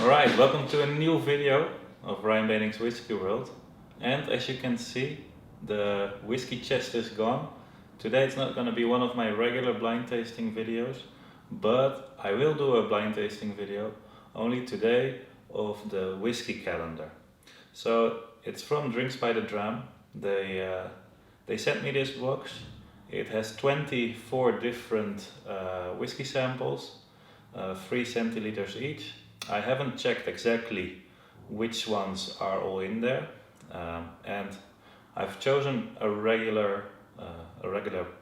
Alright, welcome to a new video of Ryan Benink's Whiskey World. And as you can see, the whiskey chest is gone. Today it's not going to be one of my regular blind tasting videos, but I will do a blind tasting video only today of the whiskey calendar. So it's from Drinks by the Dram. They sent me this box. It has 24 different whiskey samples, 3 centiliters each. I haven't checked exactly which ones are all in there, and I've chosen a regular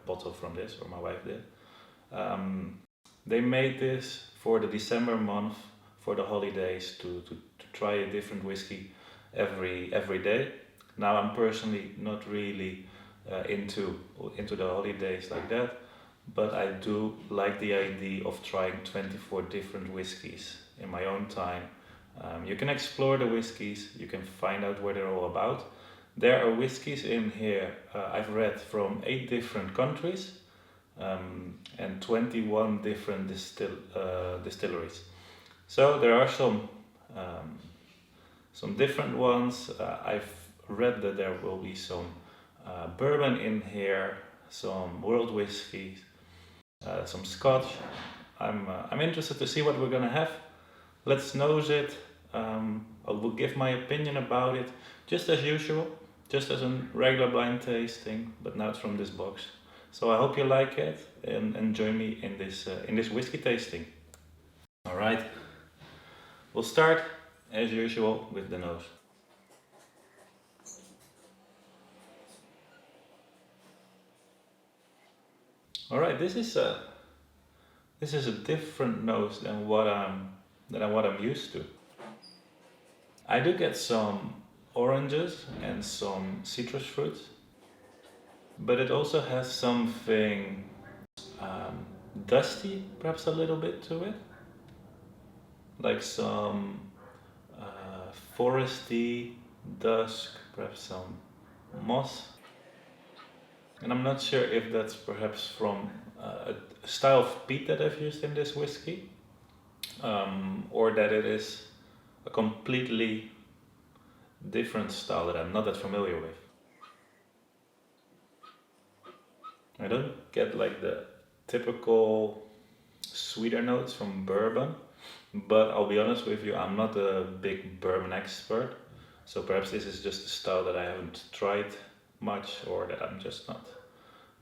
bottle from this, or my wife did. They made this for the December month, for the holidays, to try a different whiskey every day. Now I'm personally not really into the holidays like that, but I do like the idea of trying 24 different whiskies in my own time. You can explore the whiskies, you can find out what they're all about. There are whiskies in here, I've read, from 8 different countries and 21 different distilleries. So there are some different ones. I've read that there will be some bourbon in here, some world whiskies, some scotch. I'm interested to see what we're gonna have. Let's nose it. I will give my opinion about it, just as usual, just as a regular blind tasting, but now it's from this box. So I hope you like it and join me in this whiskey tasting. All right, we'll start as usual with the nose. All right, this is a different nose than what I'm used to. I do get some oranges and some citrus fruits, but it also has something dusty, perhaps a little bit to it, like some foresty, dusk, perhaps some moss. And I'm not sure if that's perhaps from a style of peat that I've used in this whiskey, or that it is a completely different style that I'm not that familiar with. I don't get like the typical sweeter notes from bourbon, but I'll be honest with you, I'm not a big bourbon expert, so perhaps this is just a style that I haven't tried much, or that I'm just not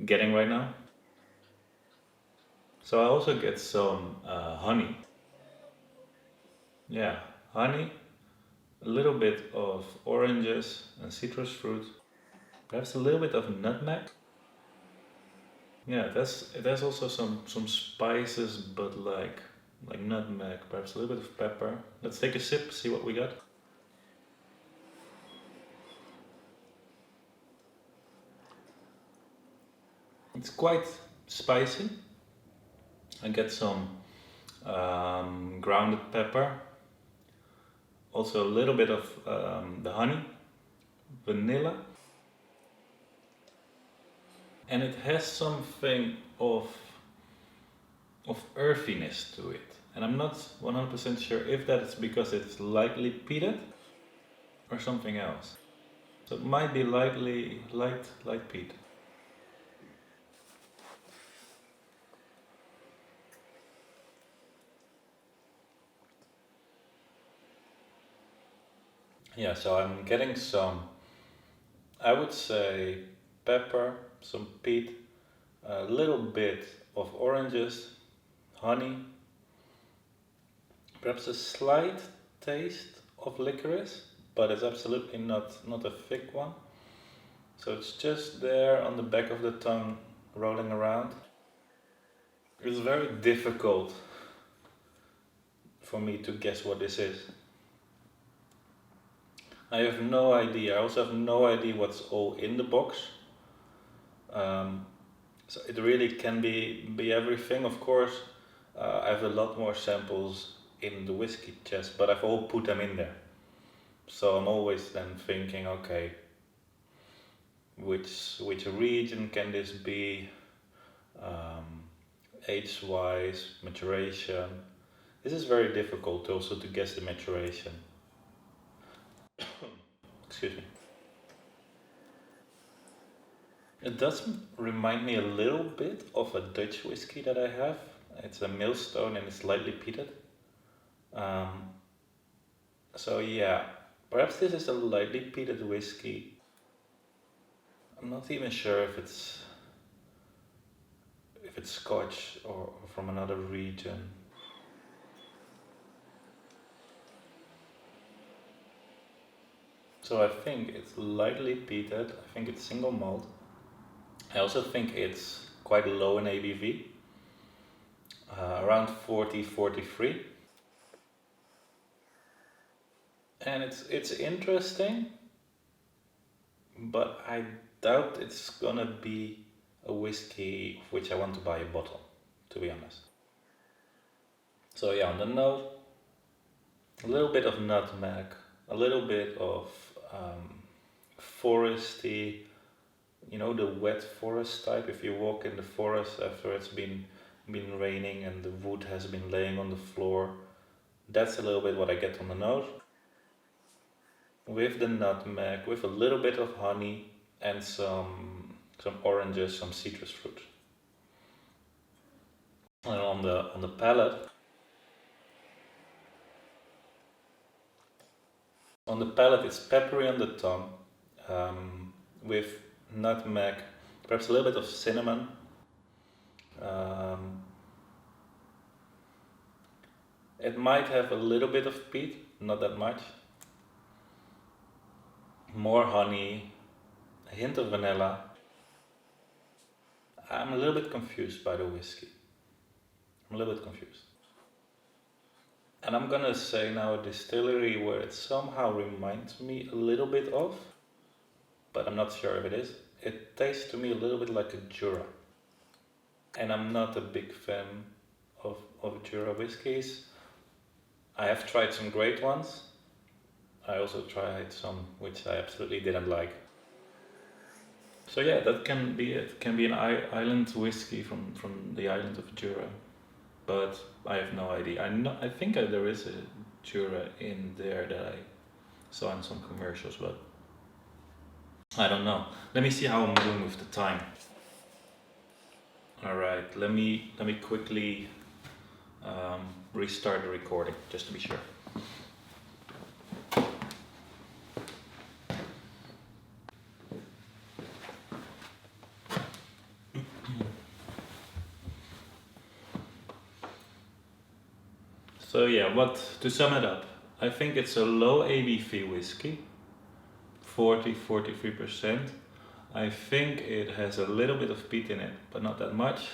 getting right now. So I also get some honey. Yeah, honey, a little bit of oranges and citrus fruit, perhaps a little bit of nutmeg. Yeah, there's also some spices, but like nutmeg, perhaps a little bit of pepper. Let's take a sip, see what we got. It's quite spicy. I get some grounded pepper, also a little bit of the honey, vanilla, and it has something of earthiness to it. And I'm not 100% sure if that's because it's lightly peated or something else. So it might be light peat. Yeah, so I'm getting some, I would say, pepper, some peat, a little bit of oranges, honey, perhaps a slight taste of licorice, but it's absolutely not a thick one. So it's just there on the back of the tongue, rolling around. It's very difficult for me to guess what this is. I have no idea. I also have no idea what's all in the box. So it really can be everything. Of course, I have a lot more samples in the whiskey chest, but I've all put them in there. So I'm always then thinking, okay, which region can this be? Age-wise, maturation, This is very difficult also to guess the maturation. Excuse me. It does remind me a little bit of a Dutch whiskey that I have. It's a Millstone and it's lightly peated. So yeah, perhaps this is a lightly peated whiskey. I'm not even sure if it's Scotch or from another region. So I think it's lightly peated. I think it's single malt. I also think it's quite low in ABV, around 40-43. And it's interesting, but I doubt it's gonna be a whiskey of which I want to buy a bottle, to be honest. So yeah, on the nose, a little bit of nutmeg, a little bit of foresty, you know, the wet forest type. If you walk in the forest after it's been raining and the wood has been laying on the floor, that's a little bit what I get on the nose. With the nutmeg, with a little bit of honey and some oranges, some citrus fruit. And on the palate, it's peppery on the tongue, with nutmeg, perhaps a little bit of cinnamon. It might have a little bit of peat, not that much. More honey, a hint of vanilla. I'm a little bit confused by the whiskey. I'm a little bit confused. And I'm gonna say now a distillery where it somehow reminds me a little bit of, but I'm not sure if it is. It tastes to me a little bit like a Jura. And I'm not a big fan of Jura whiskies. I have tried some great ones. I also tried some which I absolutely didn't like. So yeah, that can be it. It can be an island whiskey from the island of Jura, but I have no idea. I think there is a Jura in there that I saw in some commercials, but I don't know. Let me see how I'm doing with the time. All right, let me quickly restart the recording just to be sure. So yeah, to sum it up, I think it's a low ABV whiskey, 43%. I think it has a little bit of peat in it, but not that much.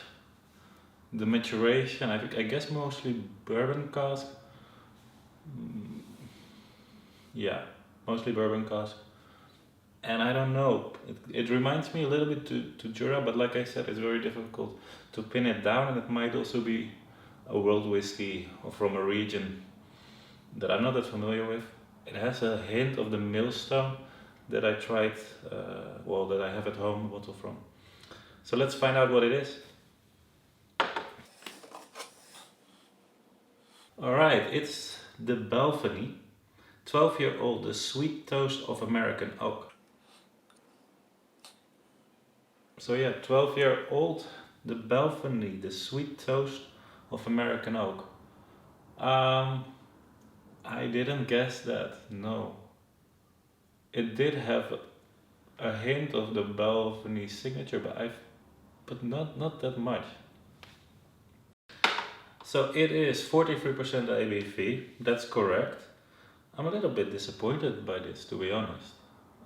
The maturation, I guess mostly bourbon cask. Yeah, mostly bourbon cask. And I don't know, it reminds me a little bit to Jura, but like I said, it's very difficult to pin it down, and it might also be a world whiskey or from a region that I'm not that familiar with. It has a hint of the Millstone that I tried, that I have at home a bottle from. So let's find out what it is. Alright, it's the Balvenie 12-year-old, the sweet toast of American oak. So yeah, 12-year-old, the Balvenie, the sweet toast of American oak. I didn't guess that, no. It did have a hint of the Balvenie signature, but not that much. So it is 43% ABV, that's correct. I'm a little bit disappointed by this, to be honest.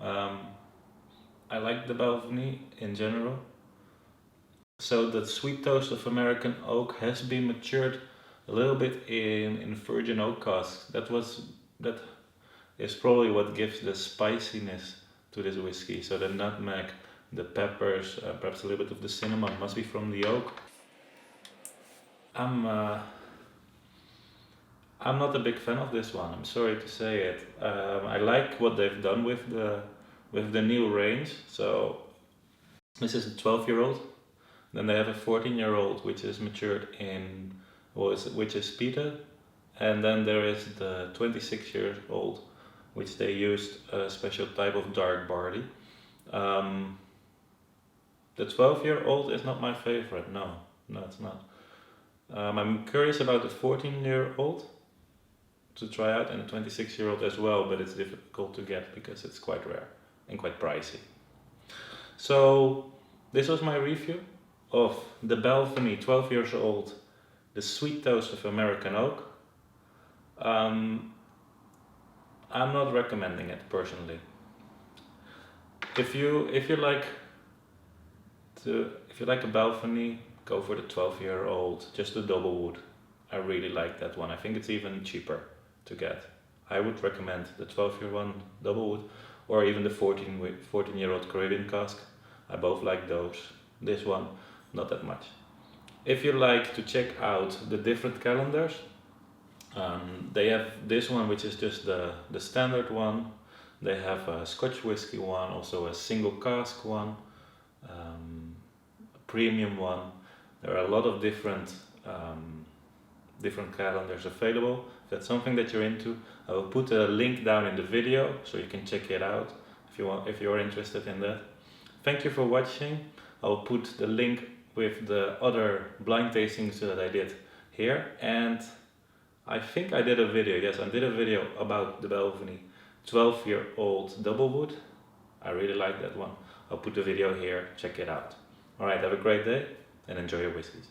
I like the Balvenie in general. So the sweet toast of American oak has been matured a little bit in virgin oak casks. That is probably what gives the spiciness to this whiskey. So the nutmeg, the peppers, perhaps a little bit of the cinnamon must be from the oak. I'm not a big fan of this one. I'm sorry to say it. I like what they've done with the new range. So this is a 12-year-old. Then they have a 14-year-old, which is matured which is peated. And then there is the 26-year-old, which they used a special type of dark barley. The 12-year-old is not my favorite, no, it's not. I'm curious about the 14-year-old to try out, and the 26-year-old as well, but it's difficult to get because it's quite rare and quite pricey. So this was my review of the Balvenie 12 years old, the sweet toast of American oak. I'm not recommending it personally. If you like a Balvenie, go for the 12-year-old, just the double wood. I really like that one. I think it's even cheaper to get. I would recommend the 12-year one double wood, or even the 14-year-old Caribbean cask. I both like those. This one, not that much. If you like to check out the different calendars, they have this one, which is just the standard one. They have a Scotch whiskey one, also a single cask one, a premium one. There are a lot of different calendars available. If that's something that you're into, I will put a link down in the video so you can check it out if you're interested in that. Thank you for watching. I'll put the link with the other blind tastings that I did here, and I think I did a video, yes, I did a video about the Balvenie 12-year-old double wood. I really like that one. I'll put the video here, check it out. Alright, have a great day and enjoy your whiskies.